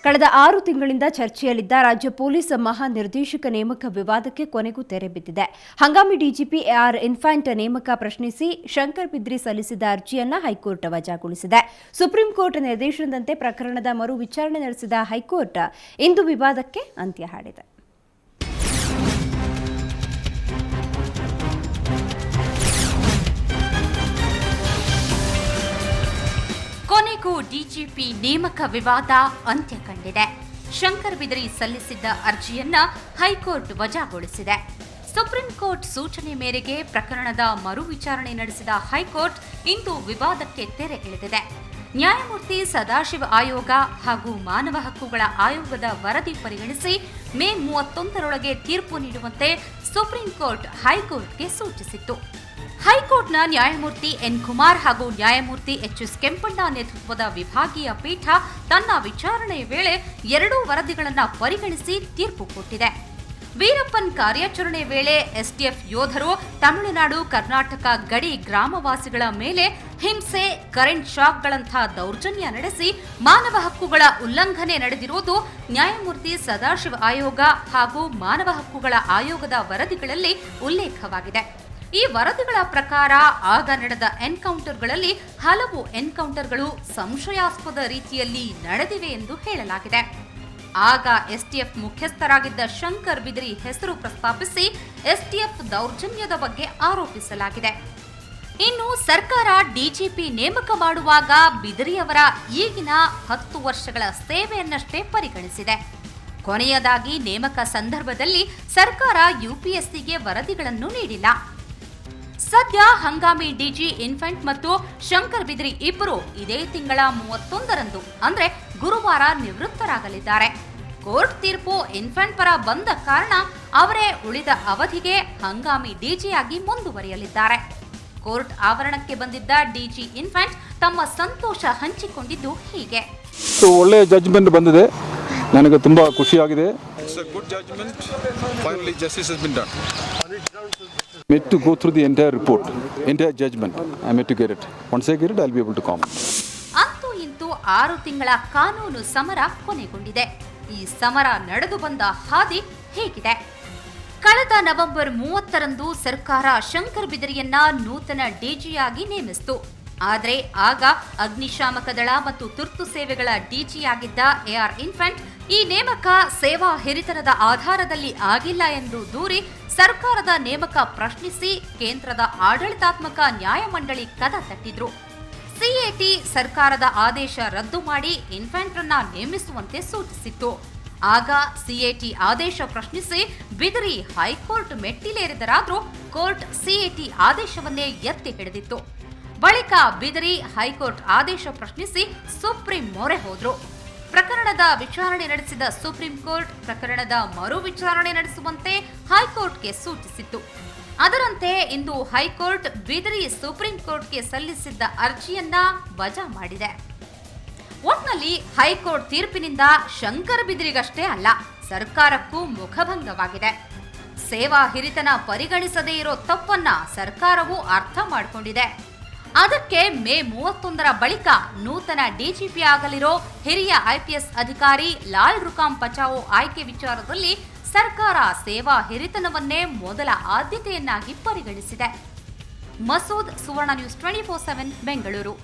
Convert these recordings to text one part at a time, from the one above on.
ಕಳೆದ 6 ತಿಂಗಳಿಂದ ಚರ್ಚೆಯಲ್ಲಿದ್ದ ರಾಜ್ಯ ಪೊಲೀಸ್ ಮಹಾನಿರ್ದೇಶಕ ನೇಮಕ ವಿವಾದಕ್ಕೆ ಕೊನೆಗೂ ತೆರೆ ಬಿದ್ದಿದೆ. ಹಂಗಾಮಿ ಡಿಜಿಪಿ ಎಆರ್ ಇನ್ಫ್ಯಾಂಟ್ ನೇಮಕ ಪ್ರಶ್ನಿಸಿ ಶಂಕರ್ ಬಿದ್ರಿ ಸಲ್ಲಿಸಿದ್ದ ಅರ್ಜಿಯನ್ನು ಹೈಕೋರ್ಟ್ ವಜಾಗೊಳಿಸಿದೆ. ಸುಪ್ರೀಂ ಕೋರ್ಟ್ ನಿರ್ದೇಶನದಂತೆ ಪ್ರಕರಣದ ಮರು ವಿಚಾರಣೆ ನಡೆಸಿದ ಹೈಕೋರ್ಟ್ ಇಂದು ವಿವಾದಕ್ಕೆ ಅಂತ್ಯ ಹಾಡಿದೆ. ಕೊನೆಗೂ ಡಿಜಿಪಿ ನೇಮಕ ವಿವಾದ ಅಂತ್ಯ ಕಂಡಿದೆ. ಶಂಕರ್ ಬಿದರಿ ಸಲ್ಲಿಸಿದ್ದ ಅರ್ಜಿಯನ್ನ ಹೈಕೋರ್ಟ್ ವಜಾಗೊಳಿಸಿದೆ. ಸುಪ್ರೀಂ ಕೋರ್ಟ್ ಸೂಚನೆ ಮೇರೆಗೆ ಪ್ರಕರಣದ ಮರು ವಿಚಾರಣೆ ನಡೆಸಿದ ಹೈಕೋರ್ಟ್ ಇಂದು ವಿವಾದಕ್ಕೆ ತೆರೆ ಎಳೆದಿದೆ. ನ್ಯಾಯಮೂರ್ತಿ ಸದಾಶಿವ ಆಯೋಗ ಹಾಗೂ ಮಾನವ ಹಕ್ಕುಗಳ ಆಯೋಗದ ವರದಿ ಪರಿಗಣಿಸಿ ಮೇ 31ರೊಳಗೆ ತೀರ್ಪು ನೀಡುವಂತೆ ಸುಪ್ರೀಂ ಕೋರ್ಟ್ ಹೈಕೋರ್ಟ್ಗೆ ಸೂಚಿಸಿತ್ತು. ಹೈಕೋರ್ಟ್ನ ನ್ಯಾಯಮೂರ್ತಿ ಎನ್ ಕುಮಾರ್ ಹಾಗೂ ನ್ಯಾಯಮೂರ್ತಿ ಎಚ್ಎಸ್ ಕೆಂಪಣ್ಣ ನೇತೃತ್ವದ ವಿಭಾಗೀಯ ಪೀಠ ತನ್ನ ವಿಚಾರಣೆಯ ವೇಳೆ ಎರಡೂ ವರದಿಗಳನ್ನು ಪರಿಗಣಿಸಿ ತೀರ್ಪು ಕೊಟ್ಟಿದೆ. ವೀರಪ್ಪನ್ ಕಾರ್ಯಾಚರಣೆ ವೇಳೆ ಎಸ್ಟಿಎಫ್ ಯೋಧರು ತಮಿಳುನಾಡು ಕರ್ನಾಟಕ ಗಡಿ ಗ್ರಾಮವಾಸಿಗಳ ಮೇಲೆ ಹಿಂಸೆ, ಕರೆಂಟ್ ಶಾಕ್ಗಳಂತಹ ದೌರ್ಜನ್ಯ ನಡೆಸಿ ಮಾನವ ಹಕ್ಕುಗಳ ಉಲ್ಲಂಘನೆ ನಡೆದಿರುವುದು ನ್ಯಾಯಮೂರ್ತಿ ಸದಾಶಿವ ಆಯೋಗ ಹಾಗೂ ಮಾನವ ಹಕ್ಕುಗಳ ಆಯೋಗದ ವರದಿಗಳಲ್ಲಿ ಉಲ್ಲೇಖವಾಗಿದೆ. ಈ ವರದಿಗಳ ಪ್ರಕಾರ ಆಗ ನಡೆದ ಎನ್ಕೌಂಟರ್ಗಳಲ್ಲಿ ಹಲವು ಎನ್ಕೌಂಟರ್ಗಳು ಸಂಶಯಾಸ್ಪದ ರೀತಿಯಲ್ಲಿ ನಡೆದಿವೆ ಎಂದು ಹೇಳಲಾಗಿದೆ. ಆಗ ಎಸ್ಟಿಎಫ್ ಮುಖ್ಯಸ್ಥರಾಗಿದ್ದ ಶಂಕರ್ ಬಿದರಿ ಹೆಸರು ಪ್ರಸ್ತಾಪಿಸಿ ಎಸ್ಟಿಎಫ್ ದೌರ್ಜನ್ಯದ ಬಗ್ಗೆ ಆರೋಪಿಸಲಾಗಿದೆ. ಇನ್ನು ಸರ್ಕಾರ ಡಿಜಿಪಿ ನೇಮಕ ಮಾಡುವಾಗ ಬಿದರಿಯವರ ಈಗಿನ 10 ವರ್ಷಗಳ ಸೇವೆಯನ್ನಷ್ಟೇ ಪರಿಗಣಿಸಿದೆ. ಕೊನೆಯದಾಗಿ ನೇಮಕ ಸಂದರ್ಭದಲ್ಲಿ ಸರ್ಕಾರ ಯುಪಿಎಸ್ಸಿಗೆ ವರದಿಗಳನ್ನು ನೀಡಿಲ್ಲ. ಸದ್ಯ ಹಂಗಾಮಿ ಡಿಜಿ ಇನ್ಫೆಂಟ್ ಮತ್ತು ಶಂಕರ್ ಬಿದರಿ ಇಬ್ಬರು ಇದೇ ತಿಂಗಳ 31ರಂದು ಅಂದ್ರೆ ಗುರುವಾರ ನಿವೃತ್ತರಾಗಲಿದ್ದಾರೆ. ಕೋರ್ಟ್ ತೀರ್ಪು ಇನ್ಫೆಂಟ್ ಪರ ಬಂದ ಕಾರಣ ಅವರೇ ಉಳಿದ ಅವಧಿಗೆ ಹಂಗಾಮಿ ಡಿಜಿಯಾಗಿ ಮುಂದುವರಿಯಲಿದ್ದಾರೆ. ಕೋರ್ಟ್ ಆವರಣಕ್ಕೆ ಬಂದಿದ್ದ ಡಿಜಿ ಇನ್ಫೆಂಟ್ ತಮ್ಮ ಸಂತೋಷ ಹಂಚಿಕೊಂಡಿದ್ದು ಹೀಗೆ. ಒಳ್ಳೆಯ ಜಡ್ಜ್ಮೆಂಟ್ ಬಂದಿದೆ, ನನಗೆ ತುಂಬಾ ಖುಷಿಯಾಗಿದೆ. I need to go through the entire report, entire judgment. I need to get it. Once I get it, I'll be able to comment. ಅಂತೂ ಇಂತೂ 6 ತಿಂಗಳ ಕಾನೂನು ಸಮರ ಕೊನೆಗೊಂಡಿದೆ. ಈ ಸಮರ ನಡೆದು ಬಂದ ಹಾದಿ ಹೇಗಿದೆ? ಕಳೆದ ನವೆಂಬರ್ 30ರಂದು ಸರ್ಕಾರ ಶಂಕರ್ ಬಿದರಿಯನ್ನ ನೂತನ ಡಿಜಿಯಾಗಿ ನೇಮಿಸಿತು. ಆದರೆ ಆಗ ಅಗ್ನಿಶಾಮಕ ದಳ ಮತ್ತು ತುರ್ತು ಸೇವೆಗಳ ಡಿಜಿಯಾಗಿದ್ದ ಎಆರ್ ಇನ್ಫೆಂಟ್ ಈ ನೇಮಕ ಸೇವಾ ಹಿರಿತನದ ಆಧಾರದಲ್ಲಿ ಆಗಿಲ್ಲ ಎಂದು ದೂರಿ ಸರ್ಕಾರದ ನೇಮಕ ಪ್ರಶ್ನಿಸಿ ಕೇಂದ್ರದ ಆಡಳಿತಾತ್ಮಕ ನ್ಯಾಯಮಂಡಳಿ ಕದ ತಟ್ಟಿದ್ರು. ಸಿಎಟಿ ಸರ್ಕಾರದ ಆದೇಶ ರದ್ದು ಮಾಡಿ ಇನ್ಫೆಂಟ್ರನ್ನ ನೇಮಿಸುವಂತೆ ಸೂಚಿಸಿತ್ತು. ಆಗ ಸಿಎಟಿ ಆದೇಶ ಪ್ರಶ್ನಿಸಿ ಬಿದರಿ ಹೈಕೋರ್ಟ್ ಮೆಟ್ಟಿಲೇರಿದರಾದ್ರೂ ಕೋರ್ಟ್ ಸಿಎಟಿ ಆದೇಶವನ್ನೇ ಎತ್ತಿ ಹಿಡಿದಿತ್ತು. ಬಳಿಕ ಬಿದರಿ ಹೈಕೋರ್ಟ್ ಆದೇಶ ಪ್ರಶ್ನಿಸಿ ಸುಪ್ರೀಂ ಮೊರೆ ಹೋದ್ರು. ಪ್ರಕರಣದ ವಿಚಾರಣೆ ನಡೆಸಿದ ಸುಪ್ರೀಂ ಕೋರ್ಟ್ ಪ್ರಕರಣದ ಮರು ವಿಚಾರಣೆ ನಡೆಸುವಂತೆ ಹೈಕೋರ್ಟ್ಗೆ ಸೂಚಿಸಿತ್ತು. ಅದರಂತೆ ಇಂದು ಹೈಕೋರ್ಟ್ ಬಿದರಿ ಸುಪ್ರೀಂ ಕೋರ್ಟ್ಗೆ ಸಲ್ಲಿಸಿದ್ದ ಅರ್ಜಿಯನ್ನ ವಜಾ ಮಾಡಿದೆ. ಒಟ್ನಲ್ಲಿ ಹೈಕೋರ್ಟ್ ತೀರ್ಪಿನಿಂದ ಶಂಕರ್ ಬಿದರಿಗಷ್ಟೇ ಅಲ್ಲ, ಸರ್ಕಾರಕ್ಕೂ ಮುಖಭಂಗವಾಗಿದೆ. ಸೇವಾ ಹಿರಿತನ ಪರಿಗಣಿಸದೇ ಇರೋ ತಪ್ಪನ್ನ ಸರ್ಕಾರವು ಅರ್ಥ ಮಾಡಿಕೊಂಡಿದೆ. ಅದಕ್ಕೆ ಮೇ 31ರ ಬಳಿಕ ನೂತನ ಡಿಜಿಪಿ ಆಗಲಿರೋ ಹಿರಿಯ ಐಪಿಎಸ್ ಅಧಿಕಾರಿ ಲಾಲ್ ರುಕಾಂ ಪಚಾವೋ ಆಯ್ಕೆ ವಿಚಾರದಲ್ಲಿ ಸರ್ಕಾರ ಸೇವಾ ಹಿರಿತನವನ್ನೇ ಮೊದಲ ಆದ್ಯತೆಯನ್ನಾಗಿ ಪರಿಗಣಿಸಿದೆ. ಮಸೂದ್, ಸುವರ್ಣ ನ್ಯೂಸ್ 24/7 ಬೆಂಗಳೂರು.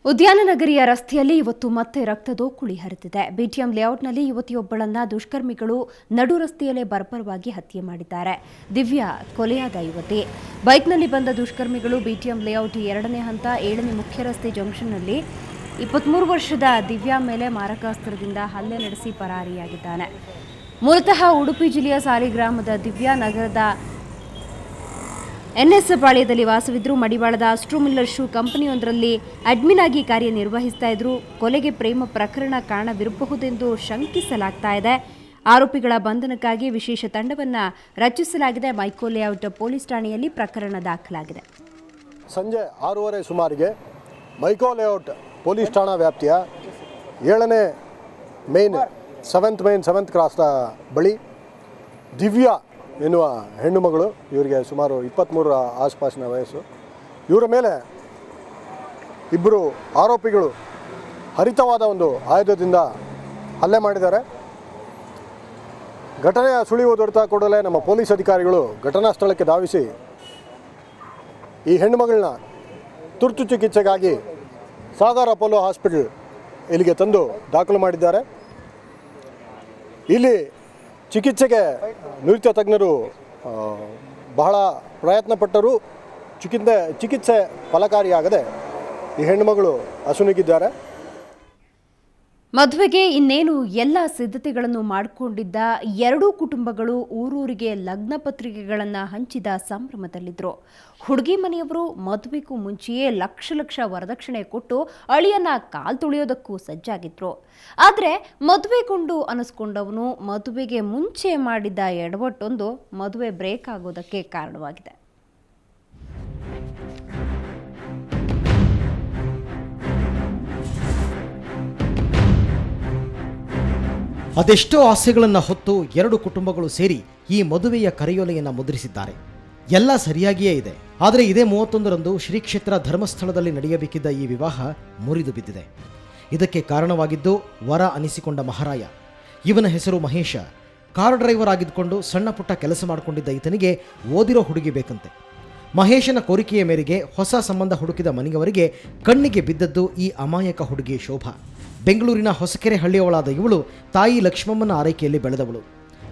ಉದ್ಯಾನನಗರಿಯ ರಸ್ತೆಯಲ್ಲಿ ಇವತ್ತು ಮತ್ತೆ ರಕ್ತದೋಕುಳಿ ಹರಿದಿದೆ. ಬಿಟಿಎಂ ಲೇಔಟ್ನಲ್ಲಿ ಯುವತಿಯೊಬ್ಬಳನ್ನ ದುಷ್ಕರ್ಮಿಗಳು ನಡು ರಸ್ತೆಯಲ್ಲೇ ಬರ್ಬರವಾಗಿ ಹತ್ಯೆ ಮಾಡಿದ್ದಾರೆ. ದಿವ್ಯಾ ಕೊಲೆಯಾದ ಯುವತಿ. ಬೈಕ್ನಲ್ಲಿ ಬಂದ ದುಷ್ಕರ್ಮಿಗಳು ಬಿಟಿಎಂ ಲೇಔಟ್ 2ನೇ ಹಂತ 7ನೇ ಮುಖ್ಯ ರಸ್ತೆ ಜಂಕ್ಷನ್ನಲ್ಲಿ 23 ವರ್ಷದ ದಿವ್ಯಾ ಮೇಲೆ ಮಾರಕಾಸ್ತ್ರದಿಂದ ಹಲ್ಲೆ ನಡೆಸಿ ಪರಾರಿಯಾಗಿದ್ದಾನೆ. ಮೂಲತಃ ಉಡುಪಿ ಜಿಲ್ಲೆಯ ಸಾಲಿಗ್ರಾಮದ ದಿವ್ಯಾ ನಗರದ ಎನ್ಎಸ್ ಪಾಳ್ಯದಲ್ಲಿ ವಾಸವಿದ್ರು. ಮಡಿವಾಳದ ಅಸ್ಟ್ರೋಮಿಲ್ಲರ್ ಶೂ ಕಂಪನಿಯೊಂದರಲ್ಲಿ ಅಡ್ಮಿನ್ ಆಗಿ ಕಾರ್ಯನಿರ್ವಹಿಸ್ತಾ ಇದ್ರು. ಕೊಲೆಗೆ ಪ್ರೇಮ ಪ್ರಕರಣ ಕಾರಣವಿರಬಹುದೆಂದು ಶಂಕಿಸಲಾಗ್ತಾ ಇದೆ. ಆರೋಪಿಗಳ ಬಂಧನಕ್ಕಾಗಿ ವಿಶೇಷ ತಂಡವನ್ನು ರಚಿಸಲಾಗಿದೆ. ಮೈಕೋ ಲೇಔಟ್ ಪೊಲೀಸ್ ಠಾಣೆಯಲ್ಲಿ ಪ್ರಕರಣ ದಾಖಲಾಗಿದೆ. ಸಂಜೆ 6:30 ಸುಮಾರಿಗೆ ಮೈಕೋ ಲೇಔಟ್ ಪೊಲೀಸ್ ಠಾಣಾ ವ್ಯಾಪ್ತಿಯ 7ನೇ ಮೇನ್ 7th ಕ್ರಾಸ್ನ ಬಳಿ ದಿವ್ಯಾ ಎನ್ನುವ ಹೆಣ್ಣು ಮಗಳು, ಇವರಿಗೆ ಸುಮಾರು 23 ಆಸುಪಾಸಿನ ವಯಸ್ಸು, ಇವರ ಮೇಲೆ ಇಬ್ಬರು ಆರೋಪಿಗಳು ಹರಿತವಾದ ಒಂದು ಆಯುಧದಿಂದ ಹಲ್ಲೆ ಮಾಡಿದ್ದಾರೆ. ಘಟನೆಯ ಸುಳಿವು ದೊರೆತ ಕೂಡಲೇ ನಮ್ಮ ಪೊಲೀಸ್ ಅಧಿಕಾರಿಗಳು ಘಟನಾ ಸ್ಥಳಕ್ಕೆ ಧಾವಿಸಿ ಈ ಹೆಣ್ಣುಮಗಳನ್ನ ತುರ್ತು ಚಿಕಿತ್ಸೆಗಾಗಿ ಸಾಗರ್ ಅಪೋಲೋ ಹಾಸ್ಪಿಟಲ್ ಇಲ್ಲಿಗೆ ತಂದು ದಾಖಲು ಮಾಡಿದ್ದಾರೆ. ಇಲ್ಲಿ ಚಿಕಿತ್ಸೆಗೆ ನುರಿತ ತಜ್ಞರು ಬಹಳ ಪ್ರಯತ್ನಪಟ್ಟರೂ ಚಿಕಿತ್ಸೆ ಫಲಕಾರಿಯಾಗದೆ ಈ ಹೆಣ್ಣುಮಗಳು ಅಸುನೀಗಿದ್ದಾರೆ. ಮದುವೆಗೆ ಇನ್ನೇನು ಎಲ್ಲ ಸಿದ್ಧತೆಗಳನ್ನು ಮಾಡಿಕೊಂಡಿದ್ದ ಎರಡೂ ಕುಟುಂಬಗಳು ಊರೂರಿಗೆ ಲಗ್ನ ಪತ್ರಿಕೆಗಳನ್ನು ಹಂಚಿದ ಸಂಭ್ರಮದಲ್ಲಿದ್ದರು. ಹುಡುಗಿ ಮನೆಯವರು ಮದುವೆಗೂ ಮುಂಚೆಯೇ ಲಕ್ಷ ವರದಕ್ಷಿಣೆ ಕೊಟ್ಟು ಅಳಿಯನ್ನ ಕಾಲ್ ತುಳಿಯೋದಕ್ಕೂ ಸಜ್ಜಾಗಿದ್ರು. ಆದರೆ ಮದುವೆಗೊಂಡು ಅನಿಸ್ಕೊಂಡವನು ಮದುವೆಗೆ ಮುಂಚೆ ಮಾಡಿದ್ದ ಎಡವಟ್ಟೊಂದು ಮದುವೆ ಬ್ರೇಕ್ ಆಗೋದಕ್ಕೆ ಕಾರಣವಾಗಿದೆ. ಅದೆಷ್ಟೋ ಆಸೆಗಳನ್ನು ಹೊತ್ತು ಎರಡು ಕುಟುಂಬಗಳು ಸೇರಿ ಈ ಮದುವೆಯ ಕರೆಯೋಲೆಯನ್ನು ಮುದ್ರಿಸಿದ್ದಾರೆ. ಎಲ್ಲ ಸರಿಯಾಗಿಯೇ ಇದೆ. ಆದರೆ ಇದೇ 31ರಂದು ಶ್ರೀ ಕ್ಷೇತ್ರ ಧರ್ಮಸ್ಥಳದಲ್ಲಿ ನಡೆಯಬೇಕಿದ್ದ ಈ ವಿವಾಹ ಮುರಿದು ಬಿದ್ದಿದೆ. ಇದಕ್ಕೆ ಕಾರಣವಾಗಿದ್ದು ವರ ಅನಿಸಿಕೊಂಡ ಮಹಾರಾಯ. ಇವನ ಹೆಸರು ಮಹೇಶ. ಕಾರ್ ಡ್ರೈವರ್ ಆಗಿದ್ದುಕೊಂಡು ಸಣ್ಣ ಪುಟ್ಟ ಕೆಲಸ ಮಾಡಿಕೊಂಡಿದ್ದ ಈತನಿಗೆ ಓದಿರೋ ಹುಡುಗಿ ಬೇಕಂತೆ. ಮಹೇಶನ ಕೋರಿಕೆಯ ಮೇರೆಗೆ ಹೊಸ ಸಂಬಂಧ ಹುಡುಕಿದ ಮನೆಯವರಿಗೆ ಕಣ್ಣಿಗೆ ಬಿದ್ದದ್ದು ಈ ಅಮಾಯಕ ಹುಡುಗಿ ಶೋಭಾ. ಬೆಂಗಳೂರಿನ ಹೊಸಕೆರೆ ಹಳ್ಳಿಯವಳಾದ ಇವಳು ತಾಯಿ ಲಕ್ಷ್ಮಮ್ಮನ ಆರೈಕೆಯಲ್ಲಿ ಬೆಳೆದವಳು.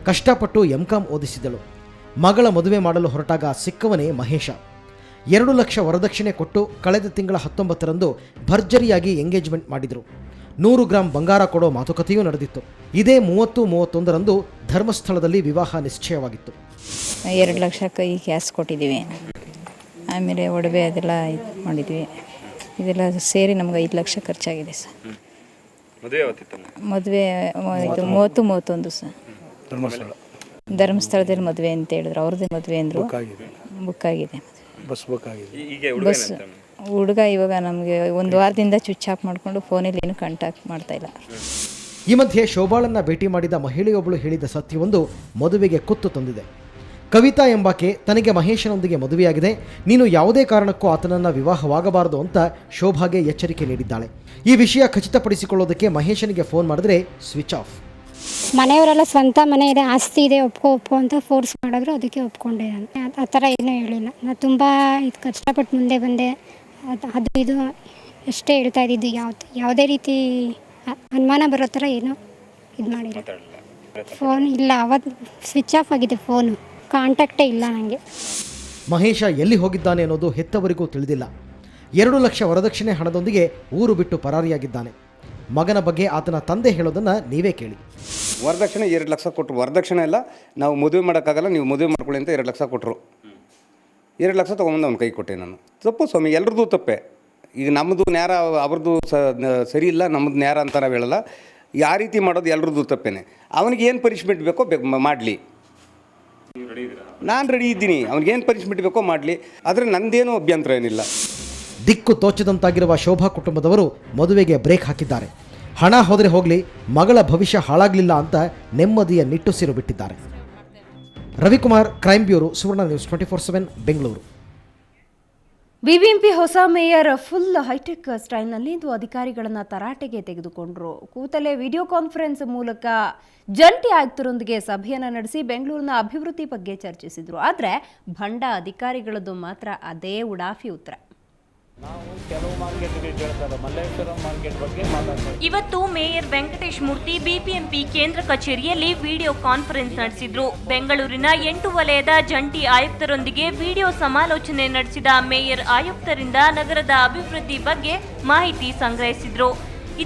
ಕಷ್ಟಪಟ್ಟು MCom ಓದಿಸಿದಳು. ಮಗಳ ಮದುವೆ ಮಾಡಲು ಹೊರಟಾಗ ಸಿಕ್ಕವನೇ ಮಹೇಶ. 2 ಲಕ್ಷ ವರದಕ್ಷಿಣೆ ಕೊಟ್ಟು ಕಳೆದ ತಿಂಗಳ 19ರಂದು ಭರ್ಜರಿಯಾಗಿ ಎಂಗೇಜ್ಮೆಂಟ್ ಮಾಡಿದರು. 100 ಗ್ರಾಂ ಬಂಗಾರ ಕೊಡೋ ಮಾತುಕತೆಯೂ ನಡೆದಿತ್ತು. ಇದೇ 30-31ರಂದು ಧರ್ಮಸ್ಥಳದಲ್ಲಿ ವಿವಾಹ ನಿಶ್ಚಯವಾಗಿತ್ತು. 2 ಲಕ್ಷ ಕೈ ಕ್ಯಾಶ್ ಕೊಟ್ಟಿದ್ದೀವಿ. ಆಮೇಲೆ ಒಡವೆ ಅದೆಲ್ಲ ಇದು ಮಾಡಿದ್ವಿ. ಇದೆಲ್ಲ ಸೇರಿ ನಮ್ಗೆ 5 ಲಕ್ಷ ಖರ್ಚಾಗಿದೆ ಸರ್. ಮದುವೆ ಇದು 30-31 ಸರ್. ಧರ್ಮಸ್ಥಳದಲ್ಲಿ ಮದುವೆ ಅಂತ ಹೇಳಿದ್ರು. ಅವ್ರದ್ದೇ ಮದುವೆ ಅಂದರು. ಬುಕ್ ಆಗಿದೆ. ಬಸ್ ಹುಡುಗ ಇವಾಗ ನಮಗೆ 1 ವಾರದಿಂದ ಸ್ವಿಚ್ ಆಫ್ ಮಾಡಿಕೊಂಡು ಫೋನಲ್ಲಿ ಏನು ಕಾಂಟ್ಯಾಕ್ಟ್ ಮಾಡ್ತಾಯಿಲ್ಲ. ಈ ಮಧ್ಯೆ ಶೋಭಾಳನ್ನ ಭೇಟಿ ಮಾಡಿದ ಮಹಿಳೆಯೊಬ್ಬಳು ಹೇಳಿದ ಸತ್ಯವೊಂದು ಮದುವೆಗೆ ಕುತ್ತು ತಂದಿದೆ. ಕವಿತಾ ಎಂಬಾಕೆ ತನಗೆ ಮಹೇಶನೊಂದಿಗೆ ಮದುವೆಯಾಗಿದೆ, ನೀನು ಯಾವುದೇ ಕಾರಣಕ್ಕೂ ಆತನನ್ನು ವಿವಾಹವಾಗಬಾರದು ಅಂತ ಶೋಭಾಗೆ ಎಚ್ಚರಿಕೆ ನೀಡಿದ್ದಾಳೆ. ಈ ವಿಷಯ ಖಚಿತಪಡಿಸಿಕೊಳ್ಳೋದಕ್ಕೆ ಮಹೇಶನಿಗೆ ಫೋನ್ ಮಾಡಿದ್ರೆ ಸ್ವಿಚ್ ಆಫ್. ಮನೆಯವರೆಲ್ಲ ಸ್ವಂತ ಮನೆ ಇದೆ, ಆಸ್ತಿ ಇದೆ, ಒಪ್ಕೊ ಅಂತ ಫೋರ್ಸ್ ಮಾಡಿದ್ರು. ಅದಕ್ಕೆ ಒಪ್ಕೊಂಡೆ. ಆ ಥರ ಏನೂ ಹೇಳಿಲ್ಲ. ನಾನು ತುಂಬ ಇದು ಕಷ್ಟಪಟ್ಟು ಮುಂದೆ ಬಂದೆ. ಅದು ಇದು ಎಷ್ಟೇ ಹೇಳ್ತಾ ಇದ್ದಿದ್ದು. ಯಾವುದೇ ರೀತಿ ಅನುಮಾನ ಬರೋ ಥರ ಏನೂ ಇದು ಮಾಡಿಲ್ಲ. ಫೋನ್ ಇಲ್ಲ, ಅವತ್ತು ಸ್ವಿಚ್ ಆಫ್ ಆಗಿದೆ. ಫೋನು ಕಾಂಟ್ಯಾಕ್ಟೇ ಇಲ್ಲ ನನಗೆ. ಮಹೇಶ ಎಲ್ಲಿ ಹೋಗಿದ್ದಾನೆ ಅನ್ನೋದು ಹೆತ್ತವರಿಗೂ ತಿಳಿದಿಲ್ಲ. 2 ಲಕ್ಷ ವರದಕ್ಷಿಣೆ ಹಣದೊಂದಿಗೆ ಊರು ಬಿಟ್ಟು ಪರಾರಿಯಾಗಿದ್ದಾನೆ. ಮಗನ ಬಗ್ಗೆ ಆತನ ತಂದೆ ಹೇಳೋದನ್ನು ನೀವೇ ಕೇಳಿ. ವರದಕ್ಷಿಣೆ 2 ಲಕ್ಷ ಕೊಟ್ಟರು. ವರದಕ್ಷಿಣೆ ಎಲ್ಲ ನಾವು ಮದುವೆ ಮಾಡೋಕ್ಕಾಗಲ್ಲ, ನೀವು ಮದುವೆ ಮಾಡ್ಕೊಳ್ಳಿ ಅಂತ 2 ಲಕ್ಷ ಕೊಟ್ಟರು. 2 ಲಕ್ಷ ತೊಗೊಂಬಂದು ಅವ್ನ ಕೈ ಕೊಟ್ಟೆ ನಾನು. ತಪ್ಪು ಸ್ವಾಮಿ, ಎಲ್ಲರದ್ದು ತಪ್ಪೆ. ಈಗ ನಮ್ಮದು ನ್ಯಾರ, ಅವ್ರದ್ದು ಸರಿ ಇಲ್ಲ, ನಮ್ಮದು ನ್ಯಾರ ಅಂತ ನಾವು ಹೇಳಲ್ಲ. ಯಾವ ರೀತಿ ಮಾಡೋದು ಎಲ್ಲರದ್ದು ತಪ್ಪೇನೆ. ಅವನಿಗೆ ಏನು ಪನಿಷ್ಮೆಂಟ್ ಬೇಕೋ ಮಾಡಲಿ. ನಾನು ರೆಡಿ ಇದ್ದೀನಿ. ಅವ್ನಿಗೇನು ಪನಿಷ್ಮೆಂಟ್ ಬೇಕೋ ಮಾಡಲಿ. ಆದರೆ ನಂದೇನು ಅಭ್ಯಂತರ ಏನಿಲ್ಲ. ದಿಕ್ಕು ತೋಚದಂತಾಗಿರುವ ಶೋಭಾ ಕುಟುಂಬದವರು ಮದುವೆಗೆ ಬ್ರೇಕ್ ಹಾಕಿದ್ದಾರೆ. ಹಣ ಹೋದರೆ ಹೋಗಲಿ, ಮಗಳ ಭವಿಷ್ಯ ಹಾಳಾಗಲಿಲ್ಲ ಅಂತ ನೆಮ್ಮದಿಯ ನಿಟ್ಟುಸಿರು ಬಿಟ್ಟಿದ್ದಾರೆ. ರವಿಕುಮಾರ್, ಕ್ರೈಮ್ ಬ್ಯೂರೋ, ಸುವರ್ಣ ನ್ಯೂಸ್ 24/7 ಬೆಂಗಳೂರು. ಬಿಬಿಎಂಪಿ ಹೊಸ ಮೇಯರ್ ಫುಲ್ ಹೈಟೆಕ್ ಸ್ಟೈಲ್ನಲ್ಲಿ ಇಂದು ಅಧಿಕಾರಿಗಳನ್ನು ತರಾಟೆಗೆ ತೆಗೆದುಕೊಂಡರು. ಕೂತಲೇ ವಿಡಿಯೋ ಕಾನ್ಫರೆನ್ಸ್ ಮೂಲಕ ಜಂಟಿ ಆಯುಕ್ತರೊಂದಿಗೆ ಸಭೆಯನ್ನು ನಡೆಸಿ ಬೆಂಗಳೂರಿನ ಅಭಿವೃದ್ಧಿ ಬಗ್ಗೆ ಚರ್ಚಿಸಿದರು. ಆದರೆ ಭಂಡ ಅಧಿಕಾರಿಗಳದ್ದು ಮಾತ್ರ ಅದೇ ಉಡಾಫಿ ಉತ್ತರ. ಇವತ್ತು ಮೇಯರ್ ವೆಂಕಟೇಶ್ ಮೂರ್ತಿ ಬಿಬಿಎಂಪಿ ಕೇಂದ್ರ ಕಚೇರಿಯಲ್ಲಿ ವಿಡಿಯೋ ಕಾನ್ಫರೆನ್ಸ್ ನಡೆಸಿದ್ರು. ಬೆಂಗಳೂರಿನ 8 ವಲಯದ ಜಂಟಿ ಆಯುಕ್ತರೊಂದಿಗೆ ವಿಡಿಯೋ ಸಮಾಲೋಚನೆ ನಡೆಸಿದ ಮೇಯರ್ ಆಯುಕ್ತರಿಂದ ನಗರದ ಅಭಿವೃದ್ಧಿ ಬಗ್ಗೆ ಮಾಹಿತಿ ಸಂಗ್ರಹಿಸಿದ್ರು.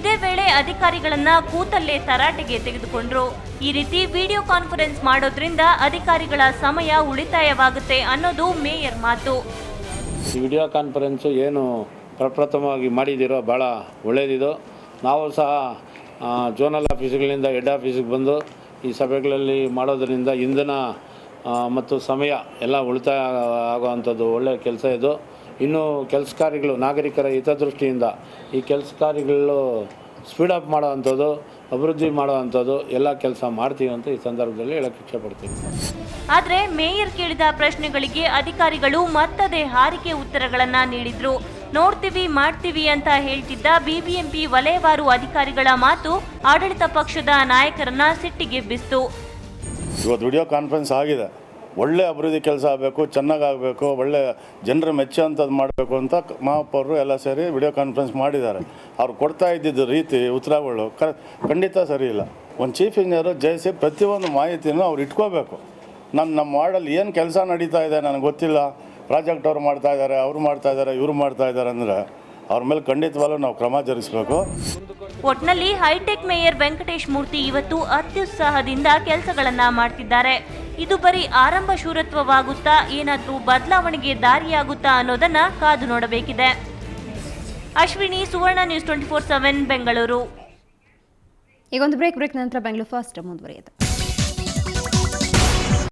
ಇದೇ ವೇಳೆ ಅಧಿಕಾರಿಗಳನ್ನ ಕೂತಲ್ಲೇ ತರಾಟೆಗೆ ತೆಗೆದುಕೊಂಡ್ರು. ಈ ರೀತಿ ವಿಡಿಯೋ ಕಾನ್ಫರೆನ್ಸ್ ಮಾಡೋದ್ರಿಂದ ಅಧಿಕಾರಿಗಳ ಸಮಯ ಉಳಿತಾಯವಾಗುತ್ತೆ ಅನ್ನೋದು ಮೇಯರ್ ಮಾತು. ಈ ವಿಡಿಯೋ ಕಾನ್ಫರೆನ್ಸು ಏನು ಪ್ರಪ್ರಥಮವಾಗಿ ಮಾಡಿದ್ದೀರೋ ಭಾಳ ಒಳ್ಳೆಯದಿದು. ನಾವು ಸಹ ಝೋನಲ್ ಆಫೀಸ್ಗಳಿಂದ ಹೆಡ್ ಆಫೀಸಿಗೆ ಬಂದು ಈ ಸಭೆಗಳಲ್ಲಿ ಮಾಡೋದರಿಂದ ಇಂಧನ ಮತ್ತು ಸಮಯ ಎಲ್ಲ ಉಳಿತಾಯ ಆಗುವಂಥದ್ದು ಒಳ್ಳೆಯ ಕೆಲಸ ಇದು. ಇನ್ನು ಕೆಲಸ ಕಾರ್ಯಗಳು ನಾಗರಿಕರ ಹಿತದೃಷ್ಟಿಯಿಂದ ಈ ಕೆಲಸ ಕಾರ್ಯಗಳು ಸ್ಪೀಡಪ್ ಮಾಡೋವಂಥದ್ದು, ಅಭಿವೃದ್ಧಿ ಮಾಡುವಂಥದ್ದು ಎಲ್ಲ ಕೆಲಸ ಮಾಡ್ತೀವಿ ಅಂತ ಈ ಸಂದರ್ಭದಲ್ಲಿ ಹೇಳಕ್ಕೆ ಇಷ್ಟಪಡ್ತೀನಿ. ಆದರೆ ಮೇಯರ್ ಕೇಳಿದ ಪ್ರಶ್ನೆಗಳಿಗೆ ಅಧಿಕಾರಿಗಳು ಮತ್ತದೇ ಹಾರಿಕೆ ಉತ್ತರಗಳನ್ನು ನೀಡಿದ್ರು. ನೋಡ್ತೀವಿ ಮಾಡ್ತೀವಿ ಅಂತ ಹೇಳ್ತಿದ್ದ ಬಿಬಿಎಂಪಿ ವಲಯವಾರು ಅಧಿಕಾರಿಗಳ ಮಾತು ಆಡಳಿತ ಪಕ್ಷದ ನಾಯಕರನ್ನ ಸಿಟ್ಟಿಗೆಬ್ಬಿಸಿತು. ಇವತ್ತು ವಿಡಿಯೋ ಕಾನ್ಫರೆನ್ಸ್ ಆಗಿದೆ, ಒಳ್ಳೆ ಅಭಿವೃದ್ಧಿ ಕೆಲಸ ಆಗಬೇಕು, ಚೆನ್ನಾಗಾಗಬೇಕು, ಒಳ್ಳೆ ಜನರ ಮೆಚ್ಚುವಂಥದ್ದು ಮಾಡಬೇಕು ಅಂತ ಮಹಾಪೌರರು ಎಲ್ಲ ಸೇರಿ ವಿಡಿಯೋ ಕಾನ್ಫರೆನ್ಸ್ ಮಾಡಿದ್ದಾರೆ. ಅವ್ರು ಕೊಡ್ತಾ ಇದ್ದಿದ್ದು ರೀತಿ ಉತ್ತರಗಳು ಖಂಡಿತ ಸರಿ ಇಲ್ಲ. ಒಂದು ಚೀಫ್ ಇಂಜಿನಿಯರು ಜಯಿಸಿ ಪ್ರತಿಯೊಂದು ಮಾಹಿತಿನೂ ಅವ್ರು ಇಟ್ಕೋಬೇಕು. ನಮ್ಮ ವಾರ್ಡಲ್ಲಿ ಏನು ಕೆಲಸ ನಡೀತಾ ಇದೆ ನನಗೆ ಗೊತ್ತಿಲ್ಲ, ಪ್ರಾಜೆಕ್ಟ್ ಅವ್ರು ಮಾಡ್ತಾ ಇದ್ದಾರೆ, ಅವ್ರು ಮಾಡ್ತಾ ಇದ್ದಾರೆ, ಇವರು ಮಾಡ್ತಾ ಇದ್ದಾರೆ ಅಂದರೆ ಅವ್ರ ಮೇಲೆ ಖಂಡಿತವಾಗ್ಲೂ ನಾವು ಕ್ರಮ ಜರುಗಿಸಬೇಕು. ಒಟ್ನಲ್ಲಿ ಹೈಟೆಕ್ ಮೇಯರ್ ವೆಂಕಟೇಶ್ ಮೂರ್ತಿ ಇವತ್ತು ಅತ್ಯುತ್ಸಾಹದಿಂದ ಕೆಲಸಗಳನ್ನ ಮಾಡ್ತಿದ್ದಾರೆ. ಇದು ಬರೀ ಆರಂಭ ಶೂರತ್ವವಾಗುತ್ತಾ, ಏನಾದ್ರೂ ಬದಲಾವಣೆಗೆ ದಾರಿಯಾಗುತ್ತಾ ಅನ್ನೋದನ್ನ ಕಾದು ನೋಡಬೇಕಿದೆ. ಅಶ್ವಿನಿ, ಸುವರ್ಣ ನ್ಯೂಸ್ 24/7 ಬೆಂಗಳೂರು. ಈಗೊಂದು ಬ್ರೇಕ್ ನಂತರ ಬೆಂಗಳೂರು ಫಸ್ಟ್ ಮುಂದುವರಿಯುತ್ತೆ.